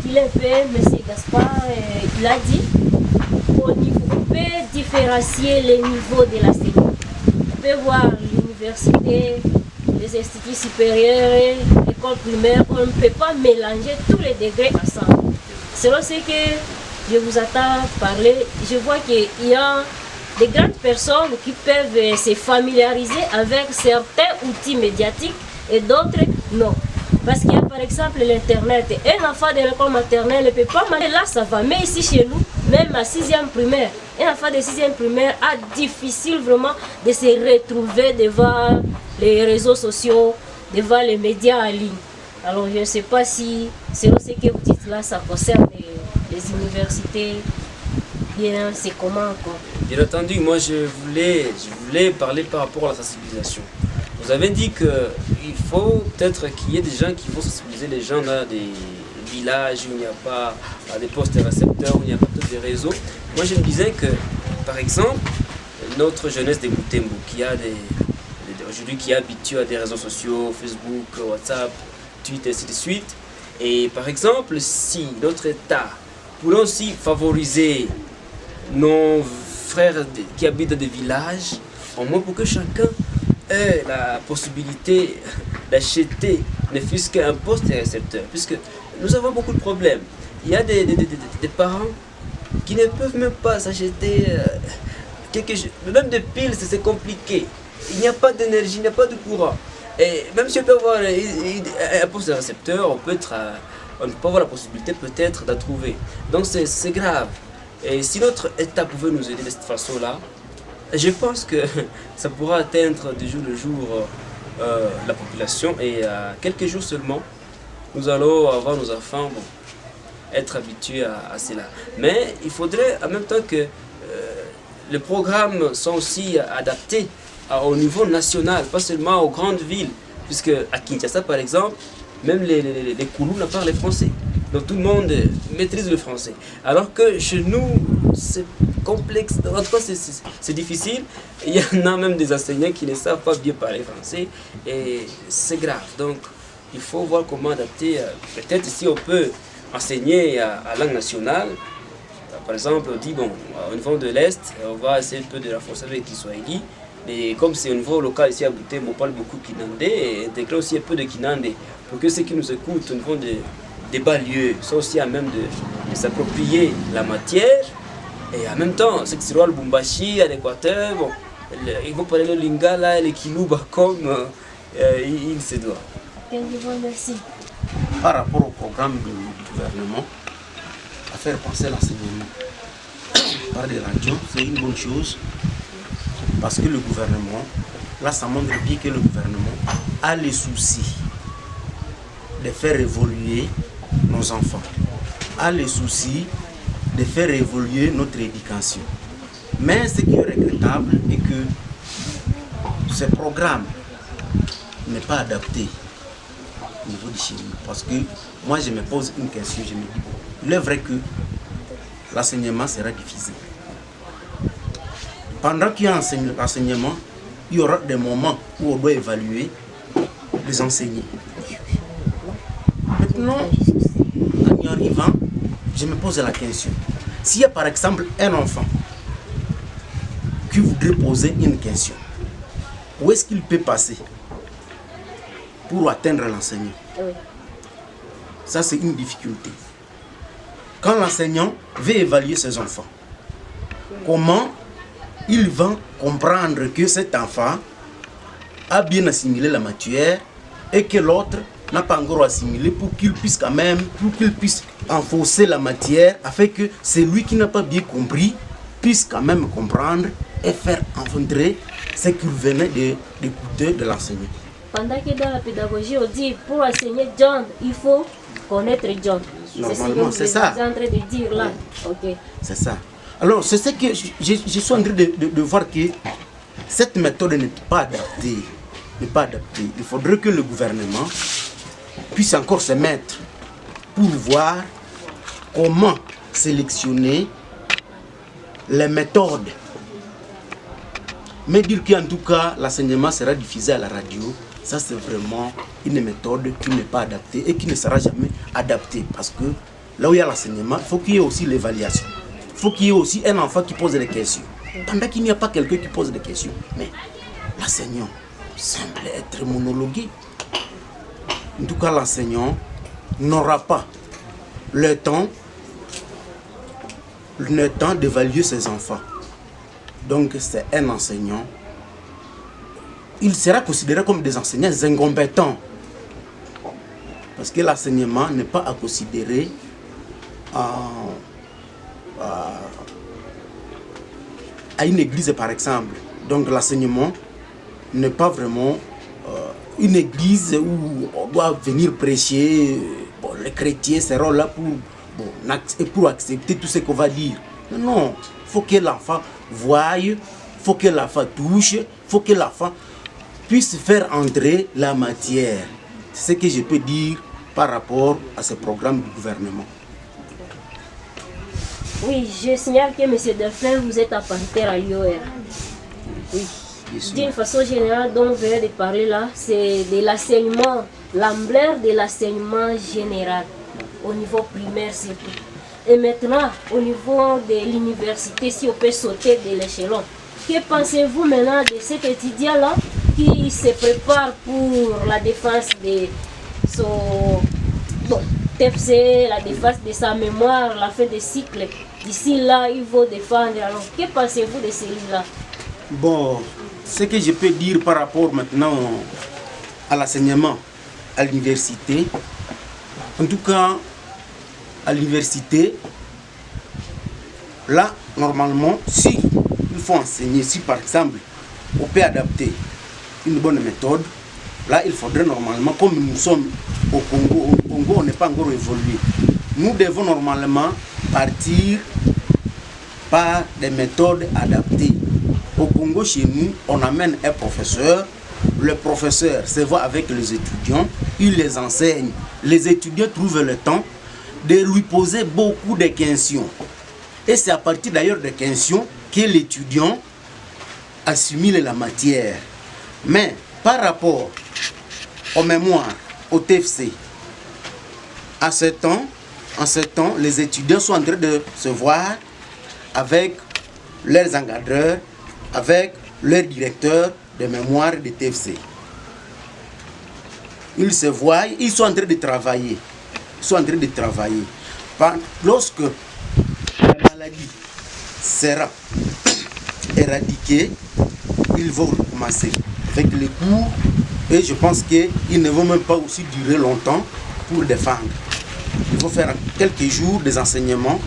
récapituler un peu, M. Gaspard, il a dit on peut différencier les niveaux de l'enseignement. On peut voir l'université, les instituts supérieurs, l'école primaire, on ne peut pas mélanger tous les degrés ensemble. Selon ce que je vous entends parler, je vois qu'il y a des grandes personnes qui peuvent se familiariser avec certains outils médiatiques et d'autres non. Parce qu'il y a par exemple l'Internet. Un enfant de l'école maternelle ne peut pas manger, là ça va. Mais ici chez nous, même à 6e primaire, un enfant de 6e primaire a difficile vraiment de se retrouver devant les réseaux sociaux, devant les médias en ligne. Alors je ne sais pas si, selon ce que vous dites là, ça concerne les universités, bien c'est comment quoi. Bien entendu, moi je voulais parler par rapport à la sensibilisation. Vous avez dit qu'il faut peut-être qu'il y ait des gens qui vont sensibiliser les gens dans des villages où il n'y a pas des postes récepteurs, où il n'y a pas de réseaux. Moi je me disais que, par exemple, notre jeunesse de Butembo, aujourd'hui qui est habituée à des réseaux sociaux, Facebook, WhatsApp, Twitter, ainsi de suite, et par exemple, si notre État pourrait aussi favoriser nos frères qui habitent dans des villages, au moins pour que chacun ait la possibilité d'acheter ne fût-ce qu'un poste récepteur, puisque nous avons beaucoup de problèmes. Il y a des parents qui ne peuvent même pas s'acheter quelque chose, même des piles, c'est compliqué. Il n'y a pas d'énergie, il n'y a pas de courant. Et même si on peut avoir un poste récepteur, on peut pas avoir la possibilité peut-être d'en trouver. Donc c'est grave. Et si notre État pouvait nous aider de cette façon-là, je pense que ça pourra atteindre de jour en jour la population. Et à quelques jours seulement, nous allons avoir nos enfants être habitués à cela. Mais il faudrait en même temps que les programmes sont aussi adaptés au niveau national, pas seulement aux grandes villes. Puisque à Kinshasa, par exemple, même les Koulous ne parlent français. Donc tout le monde maîtrise le français. Alors que chez nous, c'est complexe. En tout cas, c'est difficile. Il y en a même des enseignants qui ne savent pas bien parler français. Et c'est grave. Donc il faut voir comment adapter. Peut-être si on peut enseigner à langue nationale. Par exemple, on dit, bon, au niveau de l'Est, on va essayer un peu de renforcer avec Kiswahili. Et comme c'est au niveau local ici à Butembo, on parle beaucoup Kinandé, et intégrer aussi un peu de Kinandé, pour que ceux qui nous écoutent au niveau des banlieues soient aussi à même de s'approprier la matière. Et en même temps, ceux qui seront à Lubumbashi, à l'Équateur, bon, ils vont parler le Lingala, le Kiluba comme il se doit. Merci. Par rapport au programme du gouvernement, à faire passer l'enseignement par des radios, c'est une bonne chose. Parce que le gouvernement, là ça montre bien que le gouvernement a les soucis de faire évoluer nos enfants, a les soucis de faire évoluer notre éducation. Mais ce qui est regrettable est que ce programme n'est pas adapté au niveau du Chili. Parce que moi je me pose une question, je me dis, il est vrai que l'enseignement sera diffusé. Pendant qu'il y a l'enseignement, il y aura des moments où on doit évaluer les enseignants. Maintenant, en y arrivant, je me pose la question. S'il y a par exemple un enfant qui voudrait poser une question, où est-ce qu'il peut passer pour atteindre l'enseignant? Ça, c'est une difficulté. Quand l'enseignant veut évaluer ses enfants, comment il va comprendre que cet enfant a bien assimilé la matière et que l'autre n'a pas encore assimilé pour qu'il puisse quand même, pour qu'il puisse enfoncer la matière afin que celui qui n'a pas bien compris puisse quand même comprendre et faire entrer ce qu'il venait d'écouter de l'enseignant. Pendant que dans la pédagogie, on dit pour enseigner John, il faut connaître John. Normalement, c'est ça. Vous êtes en train de dire là. Oui. Ok. C'est ça. Alors, c'est ce que je suis en train de voir que cette méthode n'est pas adaptée. N'est pas adaptée. Il faudrait que le gouvernement puisse encore se mettre pour voir comment sélectionner les méthodes. Mais dire qu'en tout cas, l'enseignement sera diffusé à la radio, ça c'est vraiment une méthode qui n'est pas adaptée et qui ne sera jamais adaptée parce que là où il y a l'enseignement, il faut qu'il y ait aussi l'évaluation. Il faut qu'il y ait aussi un enfant qui pose des questions. Pendant qu'il n'y a pas quelqu'un qui pose des questions. Mais l'enseignant semble être monologué. En tout cas, l'enseignant n'aura pas le temps d'évaluer ses enfants. Donc c'est un enseignant. Il sera considéré comme des enseignants incompétents. Parce que l'enseignement n'est pas à considérer à une église par exemple. Donc l'enseignement n'est pas vraiment une église où on doit venir prêcher. Bon, les chrétiens seront là pour accepter tout ce qu'on va dire. Non, il faut que l'enfant voie, il faut que l'enfant touche, il faut que l'enfant puisse faire entrer la matière. C'est ce que je peux dire par rapport à ce programme du gouvernement. Oui, je signale que M. Delphin, vous êtes appartenant à l'IOR. Oui. D'une façon générale, dont vous venez de parler là, c'est de l'enseignement, l'ampleur de l'enseignement général, au niveau primaire surtout. Et maintenant, au niveau de l'université, si on peut sauter de l'échelon, que pensez-vous maintenant de cet étudiant-là qui se prépare pour la défense de son TFC, la défense de sa mémoire, la fin des cycles? D'ici là, il faut défendre. Alors, que pensez-vous de celui-là? Bon, ce que je peux dire par rapport maintenant à l'enseignement à l'université, en tout cas, à l'université, là, normalement, si il faut enseigner, si par exemple, on peut adapter une bonne méthode, là, il faudrait normalement, comme nous sommes au Congo, on n'est pas encore évolué. Nous devons normalement partir par des méthodes adaptées. Au Congo, chez nous, on amène un professeur. Le professeur se voit avec les étudiants, il les enseigne. Les étudiants trouvent le temps de lui poser beaucoup de questions. Et c'est à partir d'ailleurs des questions que l'étudiant assimile la matière. Mais par rapport aux mémoires, au TFC, en ce temps, les étudiants sont en train de se voir avec leurs encadreurs, avec leurs directeurs de mémoire de TFC. Ils se voient, ils sont en train de travailler. Lorsque la maladie sera éradiquée, ils vont recommencer avec les cours. Et je pense qu'ils ne vont même pas aussi durer longtemps pour défendre. Il faut faire quelques jours des enseignements.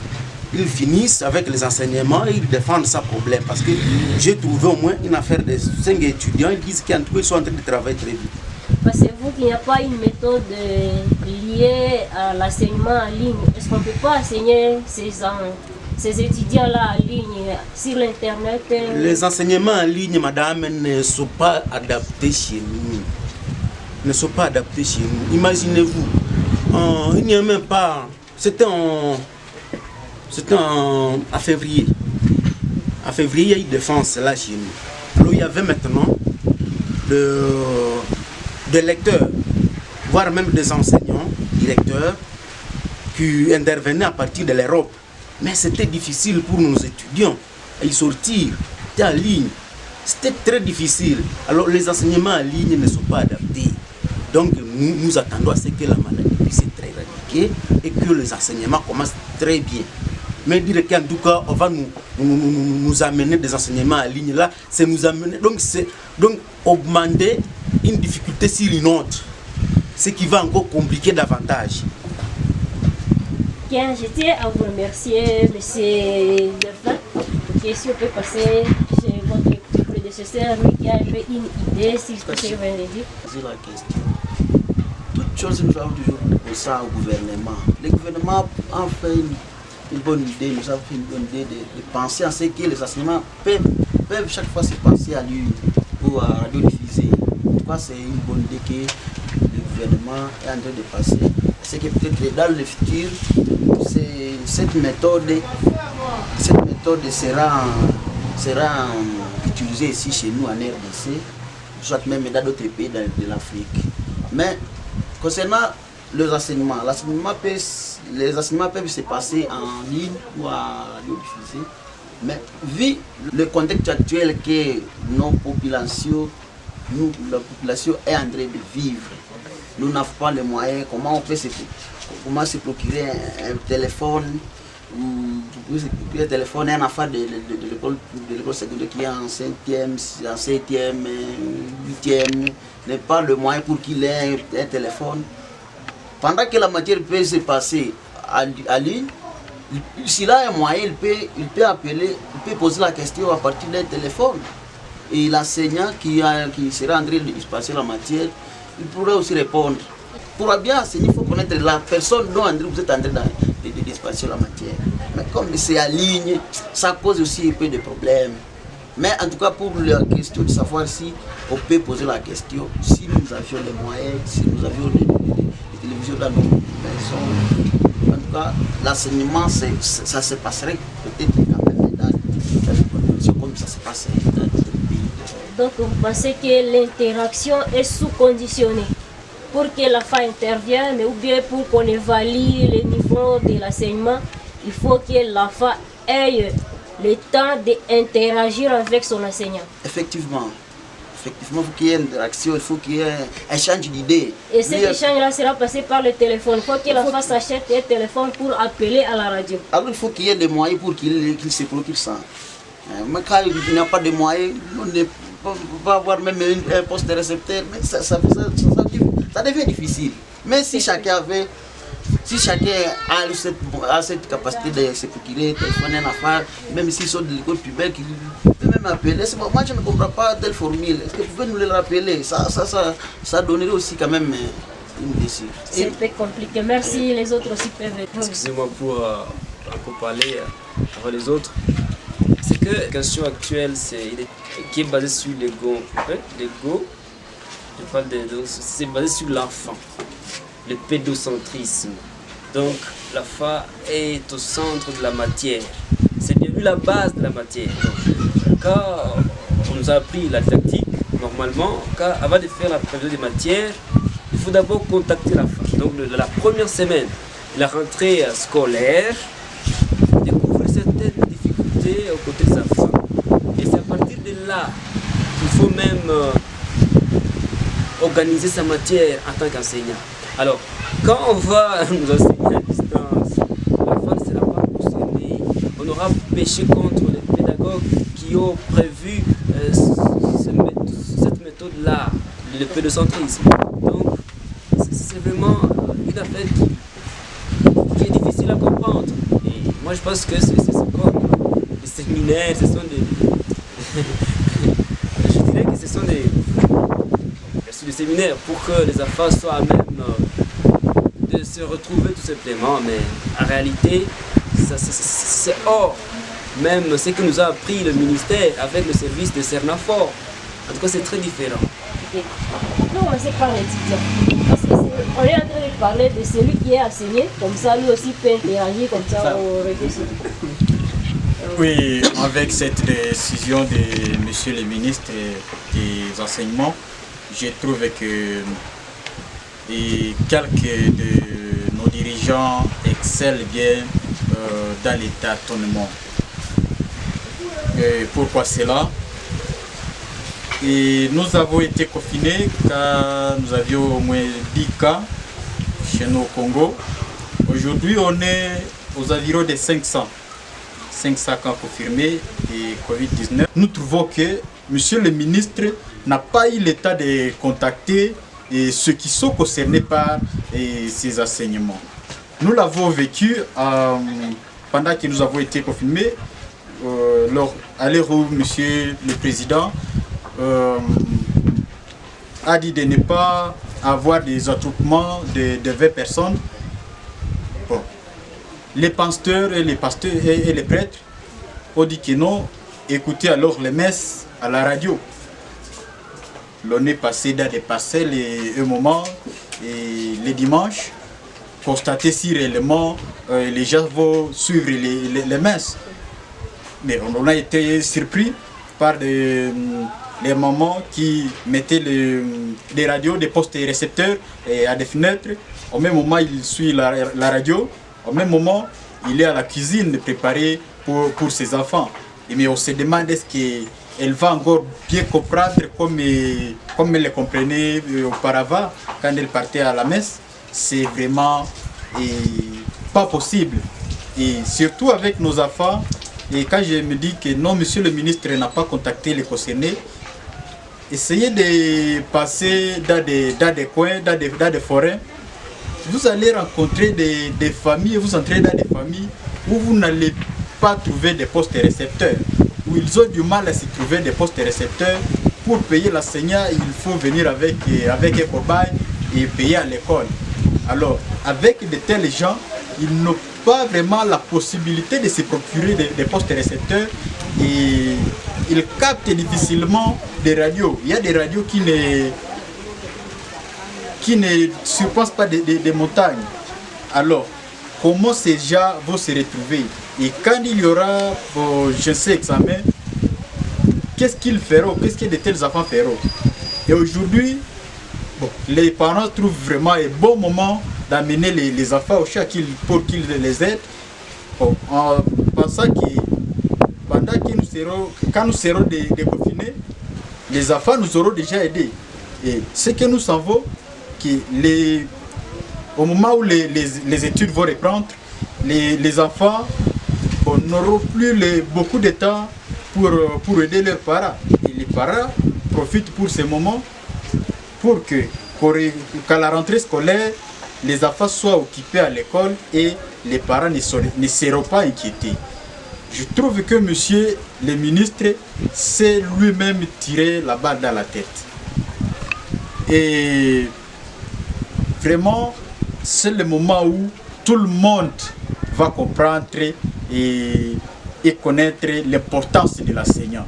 Ils finissent avec les enseignements et ils défendent sans problème. Parce que j'ai trouvé au moins une affaire de 5 étudiants. Ils disent qu'en tout cas, ils sont en train de travailler très vite. Pensez-vous qu'il n'y a pas une méthode liée à l'enseignement en ligne? Est-ce qu'on ne peut pas enseigner ces étudiants-là en ligne sur l'Internet? Les enseignements en ligne, madame, ne sont pas adaptés chez nous. Imaginez-vous, il n'y a même pas... C'était en février. En février, il y a eu une défense là chez nous. Alors il y avait maintenant des lecteurs, voire même des enseignants, directeurs, qui intervenaient à partir de l'Europe. Mais c'était difficile pour nos étudiants à y sortir. C'était en ligne. C'était très difficile. Alors les enseignements en ligne ne sont pas adaptés. Donc nous attendons à ce que la maladie puisse être éradiquée et que les enseignements commencent très bien. Mais dire qu'en tout cas, on va nous amener des enseignements en ligne là, c'est nous amener. Donc augmenter une difficulté sur une autre. Ce qui va encore compliquer davantage. Bien, je tiens à vous remercier, M. Delphin. Ok, si on peut passer chez votre prédécesseur, lui qui a une idée, si ce que je viens de dire. C'est la question. Toute chose, nous avons toujours posé ça au gouvernement. Le gouvernement a fait une bonne idée, nous avons fait une bonne idée de penser à ce que les enseignements peuvent chaque fois se passer à lui ou à radiodiffuser. En tout cas, c'est une bonne idée que le gouvernement est en train de passer. C'est que peut-être dans le futur, cette méthode sera utilisée ici chez nous en RDC, soit même dans d'autres pays de l'Afrique. Mais concernant les enseignements. Les enseignements peuvent se passer en ligne ou à radiodiffusée. Mais vu le contexte actuel que nos populations, la population est en train de vivre, nous n'avons pas les moyens. Comment on peut se procurer un téléphone un téléphone, un enfant de l'école secondaire qui est en 5e, en 7e, 8e, n'est pas le moyen pour qu'il ait un téléphone. Pendant que la matière peut se passer à ligne, s'il a un moyen, il peut appeler, il peut poser la question à partir d'un téléphone. Et l'enseignant qui sera en train de dispatcher la matière, il pourra aussi répondre. Pour bien enseigner, il faut connaître la personne dont vous êtes en train de dispatcher la matière. Mais comme c'est en ligne, ça pose aussi un peu de problèmes. Mais en tout cas, pour la question de savoir si on peut poser la question, si nous avions les moyens, si nous avions des télévisions dans nos maisons, en tout cas, l'enseignement, ça se passerait peut-être quand même dans des conditions comme ça se passait dans d'autres pays. Donc, vous pensez que l'interaction est sous-conditionnée pour que la FA intervienne ou bien pour qu'on évalue le niveau de l'enseignement, il faut que la FA ait le temps d'interagir avec son enseignant. Effectivement, il faut qu'il y ait une interaction, il faut qu'il y ait un échange d'idées. Et cet échange-là sera passé par le téléphone. Il faut que la FA s'achète un téléphone pour appeler à la radio. Alors il faut qu'il y ait des moyens pour qu'il se procure ça. Mais quand il n'y a pas de moyens, on ne peut pas avoir même un poste de récepteur, mais ça devient difficile. Mais si chacun a cette capacité de se procurer, téléphoner un affaire, même s'ils sont de l'école publique, ils peuvent même appeler. Moi je ne comprends pas telle formule. Est-ce que vous pouvez nous le rappeler? Ça donnerait aussi quand même une décision. C'est un peu compliqué. Merci, les autres aussi peuvent. Excusez-moi pour encore parler avant les autres. C'est que la question actuelle, qui est basée sur l'ego. L'ego, c'est basé sur l'enfant, le pédocentrisme. Donc la FA est au centre de la matière. C'est devenu la base de la matière. Donc, quand on nous a appris la didactique, normalement, avant de faire la prévision des matières, il faut d'abord contacter la FA. Donc la première semaine, la rentrée scolaire, découvrir certaines difficultés aux côtés des enfants. Et c'est à partir de là qu'il faut même organiser sa matière en tant qu'enseignant. Alors, quand on va nous enseigner à distance, la fin ne sera pas concernée. On aura péché contre les pédagogues qui ont prévu cette méthode-là, le pédocentrisme. Donc, c'est vraiment une affaire qui est difficile à comprendre. Et moi, je pense que c'est comme les séminaires, ce sont des... je dirais que ce sont des séminaires pour que les enfants soient à même de se retrouver tout simplement, mais en réalité c'est hors même ce que nous a appris le ministère avec le service de Cernafor. En tout cas c'est très différent. Okay. Nous on sait par l'étudiant, parce qu'on est en train de parler de celui qui est enseigné, comme ça lui aussi peut interagir, comme ça on réfléchit. Oui, avec cette décision de monsieur le ministre des enseignements, je trouve que quelques de nos dirigeants excellent bien dans les tâtonnements. Pourquoi cela? Et nous avons été confinés car nous avions au moins 10 cas chez nous au Congo. Aujourd'hui, on est aux environs de 500 cas confirmés et Covid-19. Nous trouvons que monsieur le ministre n'a pas eu l'état de contacter ceux qui sont concernés par ces enseignements. Nous l'avons vécu pendant que nous avons été confinés, à l'heure où monsieur le président a dit de ne pas avoir des attroupements de 20 personnes. Bon. Les pasteurs et les prêtres ont dit que non, écoutez alors les messes à la radio. L'on est passé dans des parcelles et un moment, et les dimanches, constater si réellement les gens vont suivre les messes. Mais on a été surpris par les mamans qui mettaient des radios, des postes récepteurs à des fenêtres. Au même moment, il suit la radio. Au même moment, il est à la cuisine préparé pour ses enfants. Mais on se demande est-ce qu'elle va encore bien comprendre comme elle le comprenait auparavant quand elle partait à la messe. C'est vraiment pas possible. Et surtout avec nos enfants, et quand je me dis que non, monsieur le ministre n'a pas contacté les concernés, essayez de passer dans des coins, dans des forêts. Vous allez rencontrer des familles, vous entrez dans des familles où vous n'allez pas trouver des postes récepteurs, où ils ont du mal à s'y trouver des postes récepteurs. Pour payer l'enseignant, il faut venir avec un cobaye et payer à l'école. Alors, avec de tels gens, ils n'ont pas vraiment la possibilité de se procurer des postes récepteurs et ils captent difficilement des radios. Il y a des radios qui ne surpassent pas des montagnes. Alors, comment ces gens vont se retrouver? Et quand il y aura, je sais, examen, qu'est-ce qu'ils feront? Qu'est-ce que de tels enfants feront? Et aujourd'hui, les parents trouvent vraiment un bon moment d'amener les enfants au chat pour qu'ils les aident, en pensant que quand nous serons déconfinés, les enfants nous auront déjà aidés. Et ce que nous savons, au moment où les études vont reprendre, les enfants n'auront plus beaucoup de temps pour aider leurs parents. Et les parents profitent pour ce moment pour qu'à la rentrée scolaire, les enfants soient occupés à l'école et les parents ne seront pas inquiétés. Je trouve que monsieur le ministre s'est lui-même tiré la balle dans la tête. Et vraiment, c'est le moment où tout le monde va comprendre et connaître l'importance de l'enseignant.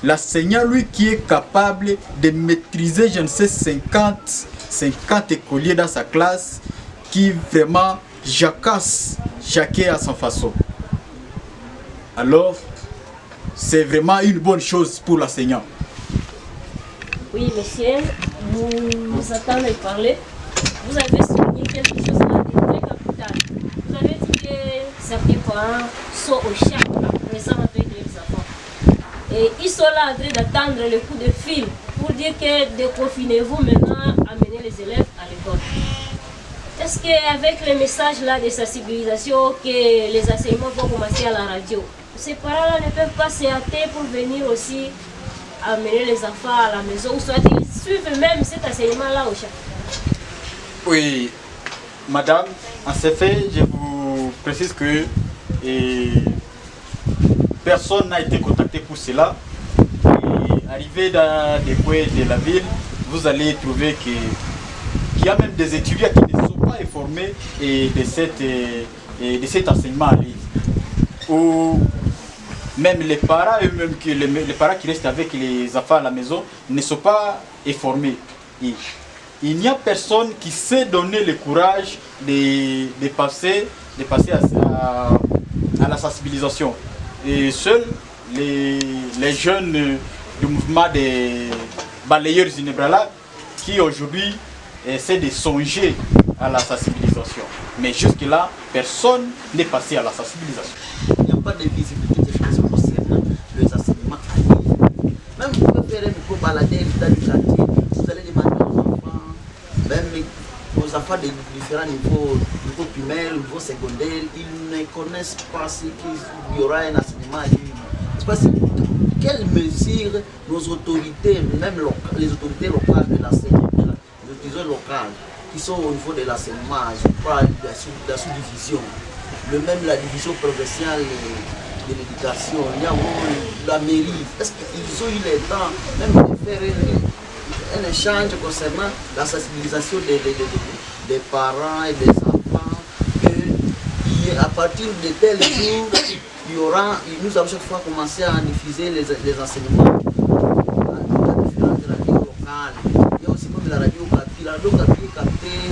L'enseignant, lui, qui est capable de maîtriser, je ne sais, 50 écoliers dans sa classe, qui vraiment jacasse chacun à sa façon. Alors, c'est vraiment une bonne chose pour l'enseignant. Oui, monsieur, nous attendons de parler. Vous avez souligné quelque chose là de très capital. Vous avez dit que certains parents sont au chat à présent avec les enfants. Et ils sont là en train d'attendre le coup de fil pour dire que déconfinez-vous maintenant, amenez les élèves à l'école. Est-ce qu'avec les messages là de sensibilisation que les enseignements vont commencer à la radio, ces parents-là ne peuvent pas se hâter pour venir aussi amener les enfants à la maison, ou soit ils suivent même cet enseignement-là au chat? Oui, madame, en ce fait, je vous précise que personne n'a été contacté pour cela. Et arrivé dans des coins de la ville, vous allez trouver qu'il y a même des étudiants qui ne sont pas informés de cet enseignement en ligne. Ou même les parents eux-mêmes, les parents qui restent avec les enfants à la maison ne sont pas informés. Et il n'y a personne qui sait donner le courage de passer à la sensibilisation. Et seuls les jeunes du mouvement des balayeurs Zinebrala qui aujourd'hui essaient de songer à la sensibilisation. Mais jusque-là, personne n'est passé à la sensibilisation. Il n'y a pas de visibilité concernant les enseignements à lire. Même vous pouvez faire un peu balader dans le quartier, vous allez demander aux enfants, même aux enfants de différents niveaux, niveau primaire, niveau secondaire, ils ne connaissent pas ce qu'il y aura un enseignement à lire. Quelles mesures nos autorités, même les autorités locales de l'enseignement, les autorités locales, qui sont au niveau de l'enseignement, je parle de la sous-division, même la division provinciale de l'éducation, il y a la mairie, est-ce qu'ils ont eu le temps même de faire un échange concernant la sensibilisation des parents et des enfants, que à partir de tel jour, nous allons chaque fois commencer à diffuser les enseignements dans différentes radios locales. Il y a aussi comme la radio Capi. La radio Capi est captée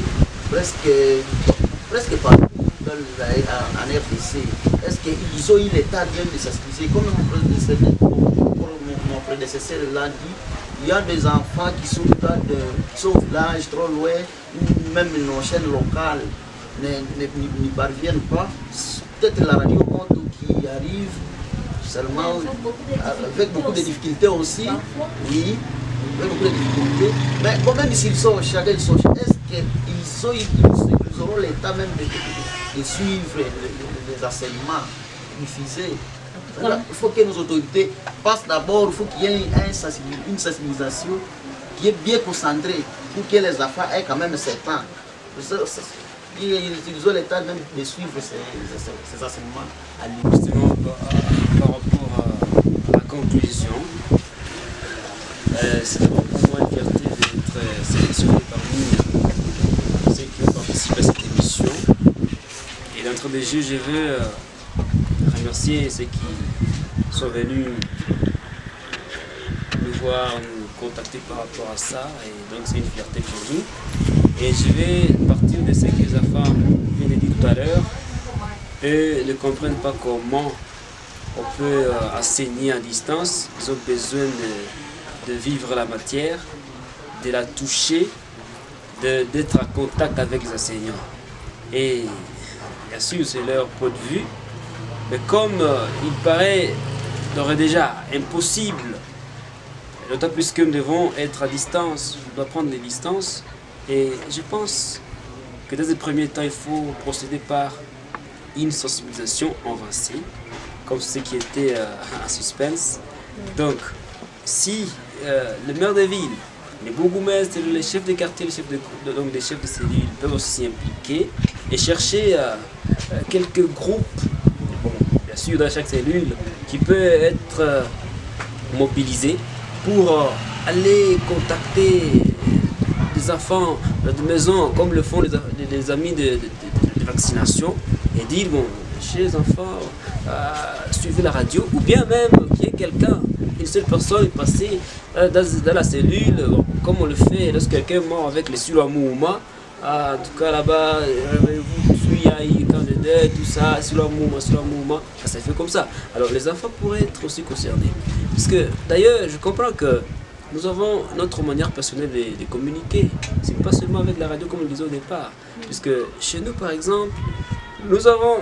presque partout en RDC. Est-ce qu'ils ont eu l'état de sensibiliser, comme mon mon prédécesseur l'a dit, il y a des enfants qui sont au village, trop loin, même nos chaînes locales n'y parviennent pas. Peut-être la radio monde qui arrive seulement avec beaucoup de difficultés aussi. Oui, avec beaucoup de difficultés. Mais quand même, s'ils sont chacun, est-ce qu'ils auront l'état même de suivre les enseignements diffusés? Il faut que nos autorités passent d'abord, il faut qu'il y ait une sensibilisation qui est bien concentrée pour que les enfants aient quand même 7 ans. Ils ont l'état même de suivre ces enseignements à l'université. Justement, par rapport à la conclusion, c'est d'abord pour moi une fierté d'être sélectionné parmi ceux qui ont participé à cette émission. Et d'entre des jeux, je veux remercier ceux qui sont venus nous voir, nous contacter par rapport à ça. Et donc c'est une fierté pour nous. Et je vais partir de ce que les enfants viennent de dire tout à l'heure. Eux ne comprennent pas comment on peut enseigner à distance. Ils ont besoin de vivre la matière, de la toucher, d'être en contact avec les enseignants. Et bien sûr, c'est leur point de vue. Mais comme il paraît d'ores et déjà impossible, d'autant plus que nous devons être à distance, on doit prendre les distances. Et je pense que dans les premiers temps, il faut procéder par une sensibilisation avancée, comme ce qui était en suspense. Donc, si le maire de ville, les bourgmestres, les chefs de quartier, donc les chefs de cellule peuvent aussi s'impliquer et chercher quelques groupes, bon, bien sûr dans chaque cellule, qui peut être mobilisés pour aller contacter des enfants de maison, comme le font les amis de vaccination, et dire, bon, chez les enfants, suivez la radio, ou bien même qu'il y ait quelqu'un, une seule personne passée dans la cellule, comme on le fait lorsque quelqu'un est mort avec les Sulamouma. En tout cas là-bas, vous suivez tout ça, Sulamouma, ça s'est fait comme ça. Alors les enfants pourraient être aussi concernés. Parce que d'ailleurs, je comprends que nous avons notre manière personnelle de communiquer. C'est pas seulement avec la radio comme on le disait au départ. Puisque chez nous, par exemple, nous avons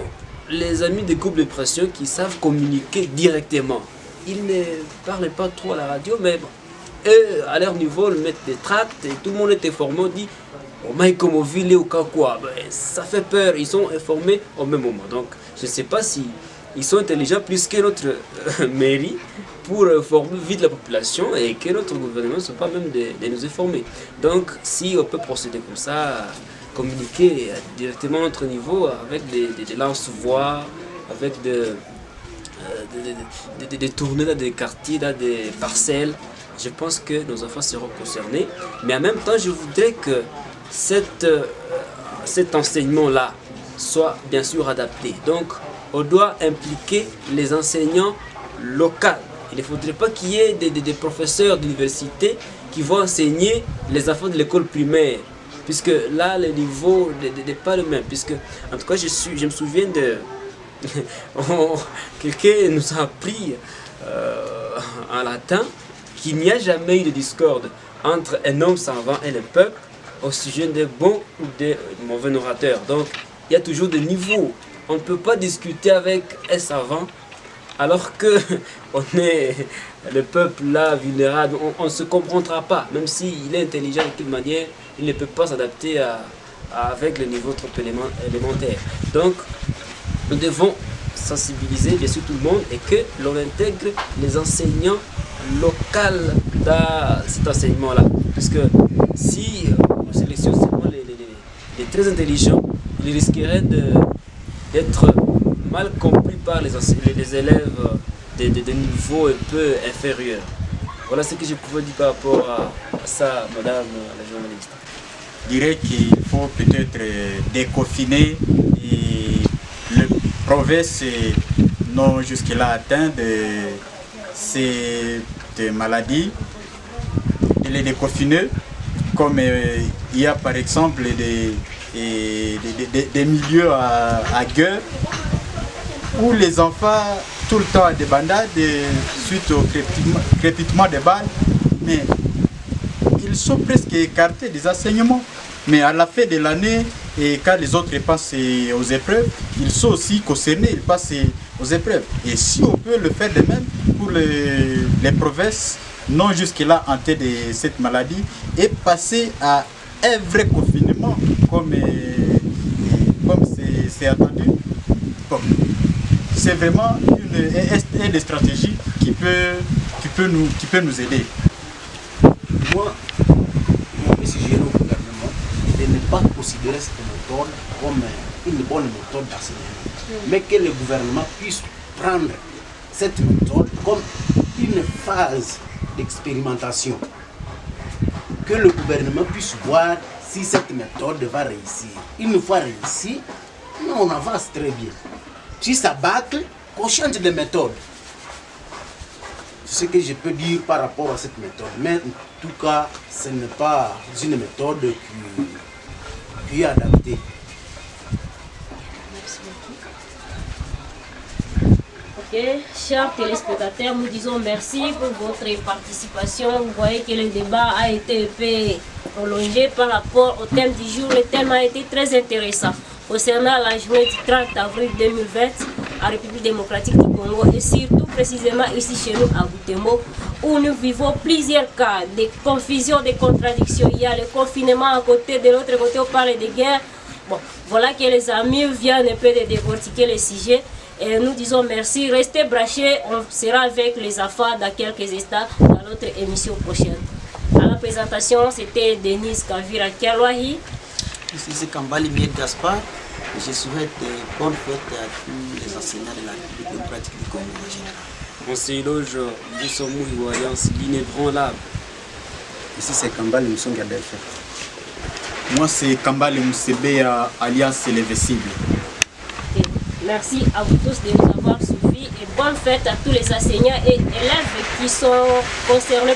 les amis des groupes de pression qui savent communiquer directement. Ils ne parlent pas trop à la radio, mais bon, eux, à leur niveau, ils mettent des tracts et tout le monde est informé. On dit, au Maïkomoville ou quoi, ben, ça fait peur. Ils sont informés au même moment. Donc, je ne sais pas si ils sont intelligents plus que notre mairie pour former vite la population et que notre gouvernement ne soit pas même de nous informer. Donc, si on peut procéder comme ça, communiquer directement à notre niveau avec des lance-voix, avec des tournées dans des quartiers, dans des parcelles, je pense que nos enfants seront concernés. Mais en même temps, je voudrais que cet enseignement-là soit bien sûr adapté. Donc, on doit impliquer les enseignants locaux. Il ne faudrait pas qu'il y ait des professeurs d'université qui vont enseigner les enfants de l'école primaire. Puisque là, le niveau n'est pas le même. Puisque, en tout cas, je me souviens de... quelqu'un nous a appris en latin qu'il n'y a jamais eu de discorde entre un homme savant et le peuple au sujet des bons ou des mauvais orateurs. Donc, il y a toujours des niveaux. On ne peut pas discuter avec un savant alors que on est le peuple là vulnérable. On ne se comprendra pas. Même s'il est intelligent de toute manière, il ne peut pas s'adapter avec le niveau trop élémentaire. Donc, nous devons sensibiliser bien sûr tout le monde et que l'on intègre les enseignants locaux dans cet enseignement-là. Parce que si on sélectionne seulement les très intelligents, ils risqueraient d'être mal compris par les élèves de niveaux un peu inférieurs. Voilà ce que je pouvais dire par rapport à ça, madame la journaliste. Je dirais qu'il faut peut-être déconfiner et le province non jusque-là atteint de cette maladie, de les déconfiner, comme il y a par exemple des milieux à guerre où les enfants, tout le temps à des bandades suite au crépitement des balles, mais ils sont presque écartés des enseignements. Mais à la fin de l'année, et quand les autres passent aux épreuves, ils sont aussi concernés, ils passent aux épreuves. Et si on peut le faire de même pour les provinces non jusque-là atteintes de cette maladie et passer à un vrai confinement comme c'est attendu, bon, c'est vraiment une des stratégies qui peut nous aider. Moi, je suis au gouvernement de ne pas considérer cette méthode comme une bonne méthode d'enseignement, mais que le gouvernement puisse prendre cette méthode comme une phase d'expérimentation, que le gouvernement puisse voir si cette méthode va réussir. Une fois réussi, on avance très bien. Si ça bâcle, on change de méthode. C'est ce que je peux dire par rapport à cette méthode. Mais en tout cas, ce n'est pas une méthode qui est adaptée. Ok, chers téléspectateurs, nous disons merci pour votre participation. Vous voyez que le débat a été un peu prolongé par rapport au thème du jour. Le thème a été très intéressant concernant la journée du 30 avril 2020 en République démocratique du Congo et surtout précisément ici chez nous à Butembo où nous vivons plusieurs cas de confusion, de contradictions. Il y a le confinement à côté, de l'autre côté on parle de guerre. Bon, voilà que les amis viennent un peu de décortiquer le sujet. Et nous disons merci, restez branchés, on sera avec les enfants dans quelques instants dans notre émission prochaine. À la présentation, c'était Denise Kavira Kialwahi. Ici c'est Kambali Miet Gaspard. Je souhaite de bonnes fêtes à tous les enseignants de la République démocratique du Congo en général. On s'éloge du Sommou Alliance l'inébranlable. Ici c'est Kambali Msonga Delphin. Moi c'est Kambali Msebe à Alliance l'Invisible. Merci à vous tous de nous avoir suivis et bonne fête à tous les enseignants et élèves qui sont concernés